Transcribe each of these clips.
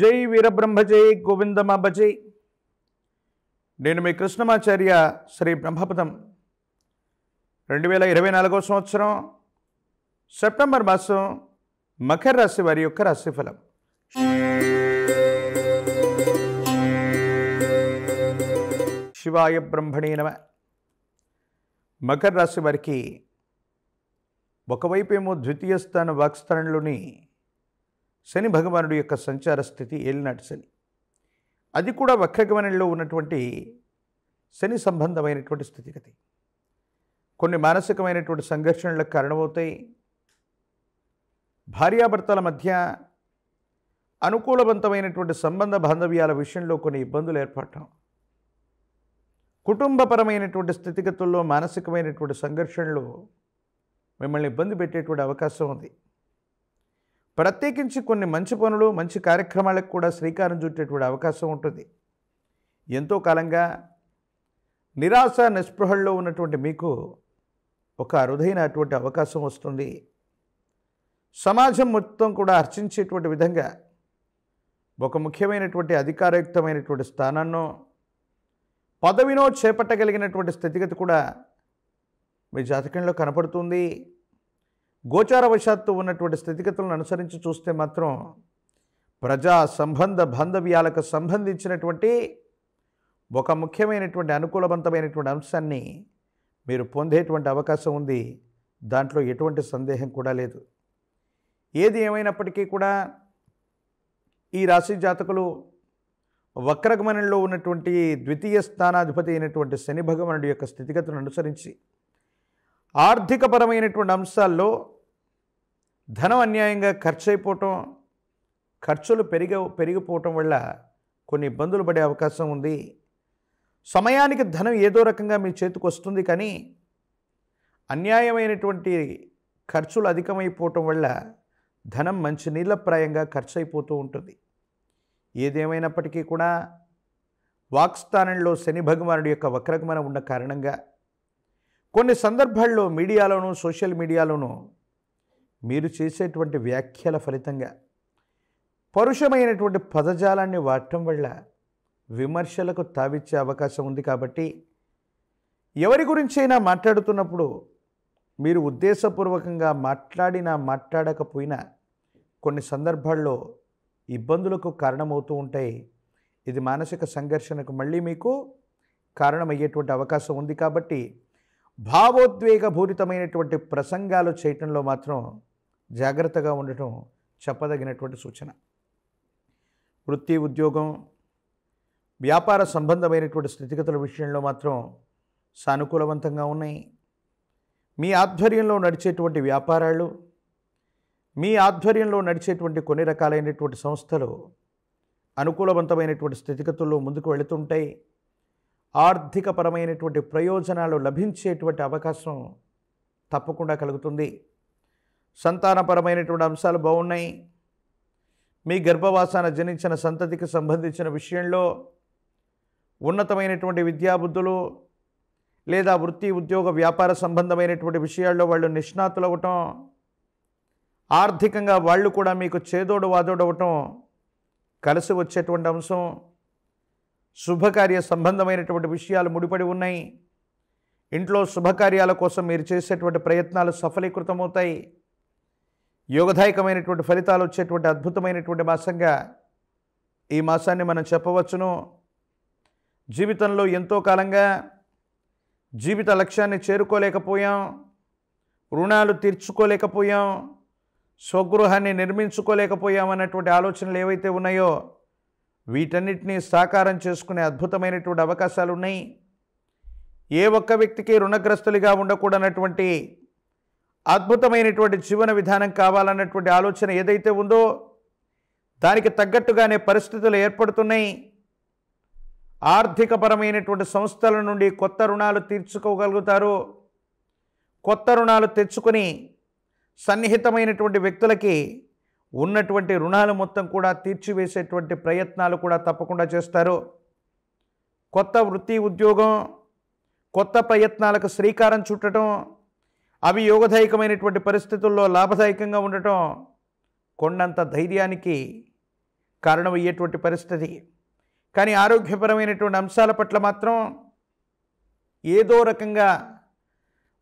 జై వీరబ్రహ్మ జై గోవిందమాంబ జై. నేను మీ కృష్ణమాచార్య. శ్రీ బ్రహ్మపదం 2024 సంవత్సరం సెప్టెంబర్ మాసం మకర రాశి వారి యొక్క రాశిఫలం. శివాయ బ్రహ్మణే నమః. మకర రాశి వారికి ఒకవైపు ఏమో ద్వితీయ స్థాన వాక్స్థానంలోని శని భగవానుడి యొక్క సంచార స్థితి, ఏలినాటి శని, అది కూడా వక్రగమనంలో ఉన్నటువంటి శని సంబంధమైనటువంటి స్థితిగతి. కొన్ని మానసికమైనటువంటి సంఘర్షణలకు కారణమవుతాయి. భార్యాభర్తల మధ్య అనుకూలవంతమైనటువంటి సంబంధ బాంధవ్యాల విషయంలో కొన్ని ఇబ్బందులు ఏర్పడటం, కుటుంబపరమైనటువంటి స్థితిగతుల్లో మానసికమైనటువంటి సంఘర్షణలు మిమ్మల్ని ఇబ్బంది పెట్టేటువంటి అవకాశం ఉంది. ప్రత్యేకించి కొన్ని మంచి పనులు, మంచి కార్యక్రమాలకు కూడా శ్రీకారం చుట్టేటువంటి అవకాశం ఉంటుంది. ఎంతో కాలంగా నిరాశ నిస్పృహల్లో ఉన్నటువంటి మీకు ఒక అరుదైనటువంటి అవకాశం వస్తుంది. సమాజం మొత్తం కూడా అర్చించేటువంటి విధంగా ఒక ముఖ్యమైనటువంటి అధికారయుక్తమైనటువంటి స్థానాన్నో పదవినో చేపట్టగలిగినటువంటి స్థితిగతి కూడా మీ జాతకంలో కనపడుతుంది. గోచారవశాత్తు ఉన్నటువంటి స్థితిగతులను అనుసరించి చూస్తే మాత్రం ప్రజా సంబంధ బాంధవ్యాలకు సంబంధించినటువంటి ఒక ముఖ్యమైనటువంటి అనుకూలవంతమైనటువంటి అంశాన్ని మీరు పొందేటువంటి అవకాశం ఉంది. దాంట్లో ఎటువంటి సందేహం కూడా లేదు. ఏది ఏమైనప్పటికీ కూడా ఈ రాశి జాతకులు వక్రగమనంలో ఉన్నటువంటి ద్వితీయ స్థానాధిపతి అయినటువంటి శని భగవానుడి యొక్క స్థితిగతులను అనుసరించి ఆర్థికపరమైనటువంటి అంశాల్లో ధనం అన్యాయంగా ఖర్చు అయిపోవటం, ఖర్చులు పెరిగిపోవటం వల్ల కొన్ని ఇబ్బందులు పడే అవకాశం ఉంది. సమయానికి ధనం ఏదో రకంగా మీ చేతికి వస్తుంది, కానీ అన్యాయమైనటువంటి ఖర్చులు అధికమైపోవటం వల్ల ధనం మంచి నీళ్ళప్రాయంగా ఖర్చు అయిపోతూ ఉంటుంది. ఏదేమైనప్పటికీ కూడా వాక్స్థానంలో శని భగవానుడి యొక్క వక్రగమనం ఉన్న కారణంగా కొన్ని సందర్భాల్లో మీడియాలోనూ సోషల్ మీడియాలోనూ మీరు చేసేటువంటి వ్యాఖ్యల ఫలితంగా పరుషమైనటువంటి పదజాలాన్ని వాడటం వల్ల విమర్శలకు తావిచ్చే అవకాశం ఉంది. కాబట్టి ఎవరి గురించైనా మాట్లాడుతున్నప్పుడు మీరు ఉద్దేశపూర్వకంగా మాట్లాడినా మాట్లాడకపోయినా కొన్ని సందర్భాల్లో ఇబ్బందులకు కారణమవుతూ ఉంటాయి. ఇది మానసిక సంఘర్షణకు మళ్ళీ మీకు కారణమయ్యేటువంటి అవకాశం ఉంది. కాబట్టి భావోద్వేగపూరితమైనటువంటి ప్రసంగాలు చేయటంలో మాత్రం జాగ్రత్తగా ఉండటం చెప్పదగినటువంటి సూచన. వృత్తి, ఉద్యోగం, వ్యాపార సంబంధమైనటువంటి స్థితిగతుల విషయంలో మాత్రం సానుకూలవంతంగా ఉన్నాయి. మీ ఆధ్వర్యంలో నడిచేటువంటి వ్యాపారాలు, మీ ఆధ్వర్యంలో నడిచేటువంటి కొన్ని రకాలైనటువంటి సంస్థలు అనుకూలవంతమైనటువంటి స్థితిగతుల్లో ముందుకు వెళుతుంటాయి. ఆర్థికపరమైనటువంటి ప్రయోజనాలు లభించేటువంటి అవకాశం తప్పకుండా కలుగుతుంది. సంతానపరమైనటువంటి అంశాలు బాగున్నాయి. మీ గర్భవాసాన జనించిన సంతతికి సంబంధించిన విషయంలో ఉన్నతమైనటువంటి విద్యాబుద్ధులు లేదా వృత్తి, ఉద్యోగ, వ్యాపార సంబంధమైనటువంటి విషయాల్లో వాళ్ళు నిష్ణాతులు అవ్వటం, ఆర్థికంగా వాళ్ళు కూడా మీకు చేదోడు వాదోడవటం కలిసి వచ్చేటువంటి అంశం. శుభకార్య సంబంధమైనటువంటి విషయాలు ముడిపడి ఉన్నాయి. ఇంట్లో శుభకార్యాల కోసం మీరు చేసేటువంటి ప్రయత్నాలు సఫలీకృతమవుతాయి. యోగదాయకమైనటువంటి ఫలితాలు వచ్చేటువంటి అద్భుతమైనటువంటి మాసంగా ఈ మాసాన్ని మనం చెప్పవచ్చును. జీవితంలో ఎంతో కాలంగా జీవిత లక్ష్యాన్ని చేరుకోలేకపోయాం, రుణాలు తీర్చుకోలేకపోయాం, స్వగృహాన్ని నిర్మించుకోలేకపోయాం అన్నటువంటి ఆలోచనలు ఏవైతే ఉన్నాయో వీటన్నిటినీ సాకారం చేసుకునే అద్భుతమైనటువంటి అవకాశాలు ఉన్నాయి. ఏ ఒక్క వ్యక్తికి రుణగ్రస్తులుగా ఉండకూడనటువంటి అద్భుతమైనటువంటి జీవన విధానం కావాలన్నటువంటి ఆలోచన ఏదైతే ఉందో దానికి తగ్గట్టుగానే పరిస్థితులు ఏర్పడుతున్నాయి. ఆర్థికపరమైనటువంటి సంస్థల నుండి కొత్త రుణాలు తీర్చుకోగలుగుతారు. కొత్త రుణాలు తెచ్చుకొని సన్నిహితమైనటువంటి వ్యక్తులకి ఉన్నటువంటి రుణాలు మొత్తం కూడా తీర్చివేసేటువంటి ప్రయత్నాలు కూడా తప్పకుండా చేస్తారు. కొత్త వృత్తి, ఉద్యోగం, కొత్త ప్రయత్నాలకు శ్రీకారం చుట్టడం, అవి యోగదాయకమైనటువంటి పరిస్థితుల్లో లాభదాయకంగా ఉండటం కొండంత ధైర్యానికి కారణమయ్యేటువంటి పరిస్థితి. కానీ ఆరోగ్యపరమైనటువంటి అంశాల పట్ల మాత్రం ఏదో రకంగా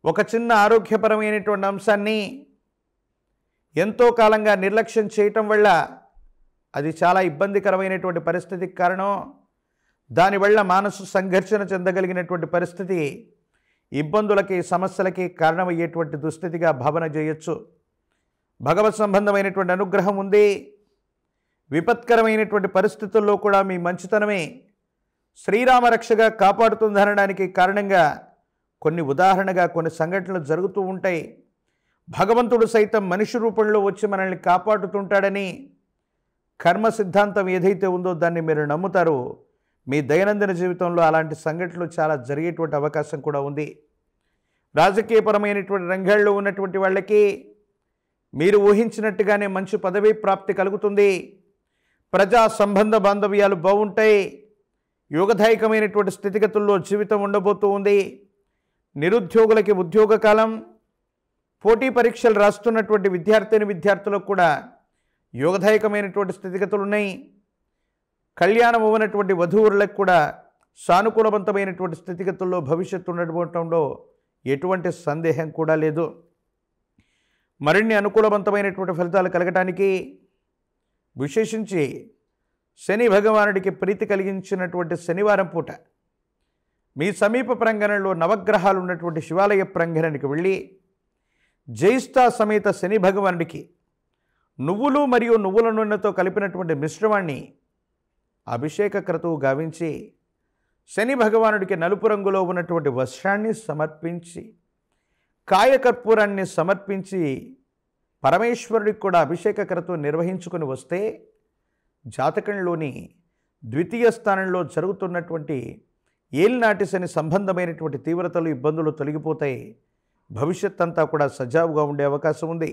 ఒక చిన్న ఆరోగ్యపరమైనటువంటి అంశాన్ని ఎంతో కాలంగా నిర్లక్ష్యం చేయటం వల్ల అది చాలా ఇబ్బందికరమైనటువంటి పరిస్థితికి కారణం. దానివల్ల మానసు సంఘర్షణ చెందగలిగినటువంటి పరిస్థితి ఇబ్బందులకి సమస్యలకి కారణమయ్యేటువంటి దుస్థితిగా భావన చేయొచ్చు. భగవత్ సంబంధమైనటువంటి అనుగ్రహం ఉంది. విపత్కరమైనటువంటి పరిస్థితుల్లో కూడా మీ మంచితనమే శ్రీరామరక్షగా కాపాడుతుందనడానికి కారణంగా కొన్ని సంఘటనలు జరుగుతూ ఉంటాయి. భగవంతుడు సైతం మనిషి రూపంలో వచ్చి మనల్ని కాపాడుతుంటాడని కర్మ సిద్ధాంతం ఏదైతే ఉందో దాన్ని మీరు నమ్ముతారో మీ దైనందిన జీవితంలో అలాంటి సంఘటనలు చాలా జరిగేటువంటి అవకాశం కూడా ఉంది. రాజకీయపరమైనటువంటి రంగాల్లో ఉన్నటువంటి వాళ్ళకి మీరు ఊహించినట్టుగానే మంచి పదవీ ప్రాప్తి కలుగుతుంది. ప్రజా సంబంధ బాంధవ్యాలు బాగుంటాయి. యోగదాయకమైనటువంటి స్థితిగతుల్లో జీవితం ఉండబోతూ ఉంది. నిరుద్యోగులకి ఉద్యోగ కాలం, పోటీ పరీక్షలు రాస్తున్నటువంటి విద్యార్థులకు కూడా యోగదాయకమైనటువంటి స్థితిగతులు ఉన్నాయి. కళ్యాణం అవ్వనటువంటి వధూవరులకు కూడా సానుకూలవంతమైనటువంటి స్థితిగతుల్లో భవిష్యత్తు ఉండటంలో ఎటువంటి సందేహం కూడా లేదు. మరిన్ని అనుకూలవంతమైనటువంటి ఫలితాలు కలగటానికి విశేషించి శని భగవానుడికి ప్రీతి కలిగించినటువంటి శనివారం పూట మీ సమీప ప్రాంగణంలో నవగ్రహాలు ఉన్నటువంటి శివాలయ ప్రాంగణానికి వెళ్ళి జైష్ఠా సమేత శని భగవానుడికి నువ్వులు మరియు నువ్వుల నూనెతో కలిపినటువంటి మిశ్రమాన్ని అభిషేక క్రతువు గావించి శని భగవానుడికి నలుపు రంగులో ఉన్నటువంటి వస్త్రాన్ని సమర్పించి కాయకర్పూరాన్ని సమర్పించి పరమేశ్వరుడికి కూడా అభిషేక క్రతువు నిర్వహించుకొని వస్తే జాతకంలోని ద్వితీయ స్థానంలో జరుగుతున్నటువంటి ఏలినాటి శని సంబంధమైనటువంటి తీవ్రతలు ఇబ్బందులు తొలగిపోతాయి. భవిష్యత్ అంతా కూడా సజావుగా ఉండే అవకాశం ఉంది.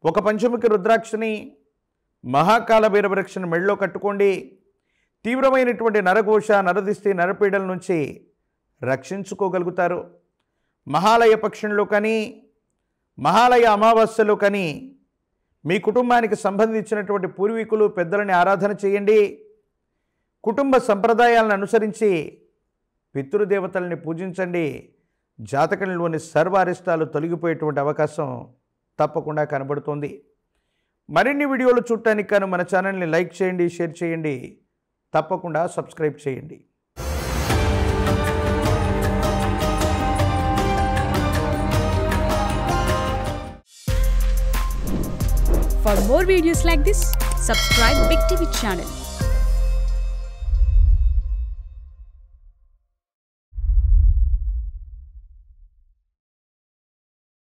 ఒక పంచముఖి రుద్రాక్షని మహాకాల భైరవరక్షను మెళ్ళలో కట్టుకోండి. తీవ్రమైనటువంటి నరఘోష, నరదిష్టి, నరపీడల నుంచి రక్షించుకోగలుగుతారు. మహాలయ పక్షంలో కానీ మహాలయ అమావాస్యలో కానీ మీ కుటుంబానికి సంబంధించినటువంటి పూర్వీకులు పెద్దలని ఆరాధన చేయండి. కుటుంబ సంప్రదాయాలను అనుసరించి పితృదేవతల్ని పూజించండి. జాతకంలోని సర్వారిష్టాలు తొలగిపోయేటువంటి అవకాశం తప్పకుండా కనబడుతోంది. మరిన్ని వీడియోలు చూడటానికి గాను మన ఛానల్ని లైక్ చేయండి, షేర్ చేయండి, తప్పకుండా సబ్స్క్రైబ్ చేయండి. For more videos like this, subscribe Big TV channel.